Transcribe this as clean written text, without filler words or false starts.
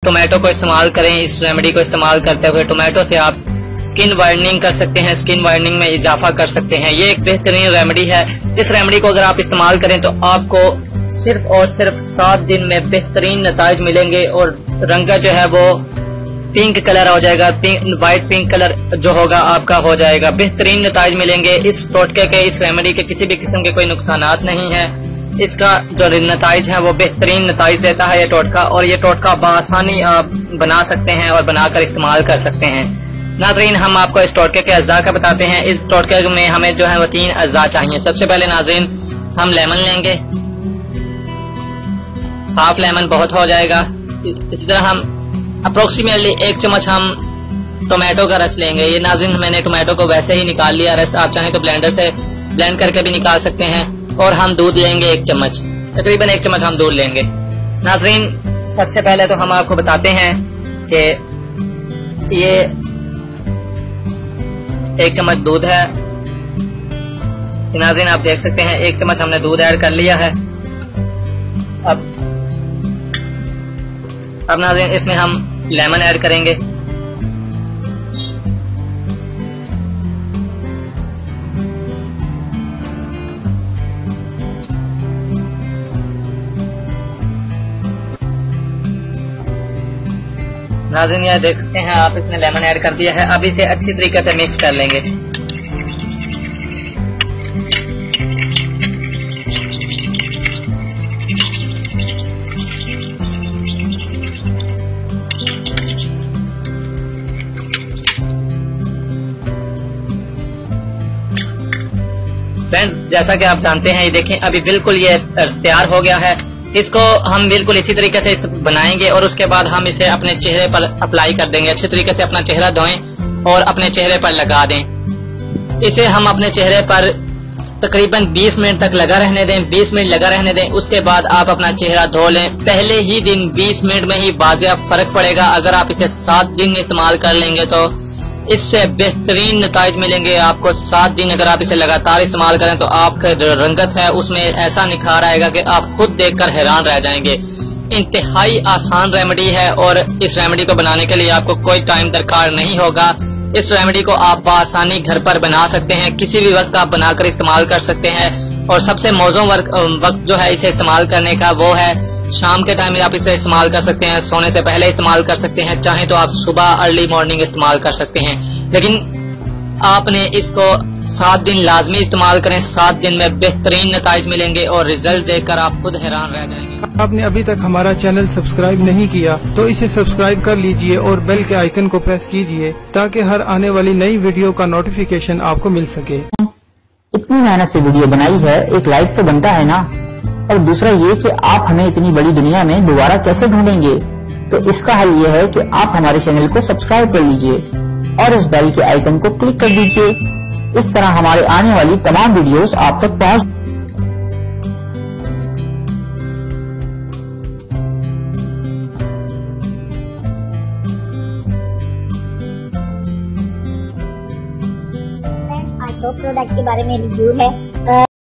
Tomato को इस्तेमाल करें। इस रेमेडी को इस्तेमाल करते हुए टोमेटो से आप स्किन वाइटनिंग कर सकते हैं, स्किन वाइटनिंग में इजाफा कर सकते हैं। ये एक बेहतरीन रेमेडी है। इस रेमेडी को अगर आप इस्तेमाल करें तो आपको सिर्फ और सिर्फ 7 दिन में बेहतरीन नताइज मिलेंगे और रंगत जो है वो पिंक कलर हो जाएगा, व्हाइट पिंक कलर जो होगा आपका हो जाएगा। बेहतरीन नताइज मिलेंगे। इस टोटके के, इस रेमेडी के किसी भी किस्म के कोई नुकसानात नहीं है। इसका जो नताइज है वो बेहतरीन नताइज देता है ये टोटका, और ये टोटका बआसानी आप बना सकते हैं और बनाकर इस्तेमाल कर सकते हैं। नाज़रीन, हम आपको इस टोटके के अज्जा का बताते हैं। इस टोटके में हमें जो है वो 3 अज्जा चाहिए। सबसे पहले नाज़रीन हम लेमन लेंगे, हाफ लेमन बहुत हो जाएगा। इसी तरह हम अप्रोक्सीमेटली 1 चम्मच हम टोमेटो का रस लेंगे। ये नाज़रीन मैंने टोमेटो को वैसे ही निकाल लिया रस, आप चाहें तो ब्लेंडर से ब्लेंड करके भी निकाल सकते हैं। और हम दूध लेंगे 1 चम्मच, तकरीबन 1 चम्मच हम दूध लेंगे। नाज़रीन, सबसे पहले तो हम आपको बताते हैं कि ये 1 चम्मच दूध है। नाज़रीन आप देख सकते हैं 1 चम्मच हमने दूध ऐड कर लिया है। अब नाज़रीन इसमें हम लेमन ऐड करेंगे। नाज़रीन यह देख सकते हैं आप, इसमें लेमन ऐड कर दिया है। अब इसे अच्छी तरीके से मिक्स कर लेंगे। फ्रेंड्स, जैसा कि आप जानते हैं, ये देखें अभी बिल्कुल ये तैयार हो गया है। इसको हम बिल्कुल इसी तरीके से बनाएंगे और उसके बाद हम इसे अपने चेहरे पर अप्लाई कर देंगे। अच्छे तरीके से अपना चेहरा धोएं और अपने चेहरे पर लगा दें। इसे हम अपने चेहरे पर तकरीबन 20 मिनट तक लगा रहने दें। 20 मिनट लगा रहने दें, उसके बाद आप अपना चेहरा धो लें। पहले ही दिन 20 मिनट में ही वाज़ेह फर्क पड़ेगा। अगर आप इसे 7 दिन इस्तेमाल कर लेंगे तो इससे बेहतरीन नताइज मिलेंगे आपको। 7 दिन अगर आप इसे लगातार इस्तेमाल करें तो आपका रंगत है उसमें ऐसा निखार आएगा कि आप खुद देखकर हैरान रह जाएंगे। इंतहाई आसान रेमेडी है और इस रेमेडी को बनाने के लिए आपको कोई टाइम दरकार नहीं होगा। इस रेमेडी को आप बआसानी घर पर बना सकते हैं, किसी भी वक्त आप बनाकर इस्तेमाल कर सकते हैं। और सबसे मौजूद वक्त जो है इसे इस्तेमाल करने का वो है शाम के टाइम में आप इसे इस्तेमाल कर सकते हैं, सोने से पहले इस्तेमाल कर सकते हैं, चाहे तो आप सुबह अर्ली मॉर्निंग इस्तेमाल कर सकते हैं। लेकिन आपने इसको 7 दिन लाजमी इस्तेमाल करें। 7 दिन में बेहतरीन नताइज मिलेंगे और रिजल्ट देखकर आप खुद हैरान रह जाएंगे। आपने अभी तक हमारा चैनल सब्सक्राइब नहीं किया तो इसे सब्सक्राइब कर लीजिए और बेल के आइकन को प्रेस कीजिए ताकि हर आने वाली नई वीडियो का नोटिफिकेशन आपको मिल सके। इतनी मेहनत से वीडियो बनाई है, एक लाइक तो बनता है ना। और दूसरा ये कि आप हमें इतनी बड़ी दुनिया में दोबारा कैसे ढूंढेंगे, तो इसका हल ये है कि आप हमारे चैनल को सब्सक्राइब कर लीजिए और इस बेल के आइकन को क्लिक कर दीजिए। इस तरह हमारे आने वाली तमाम वीडियोस आप तक पहुंच। आज तो प्रोडक्ट के बारे में रिव्यू है।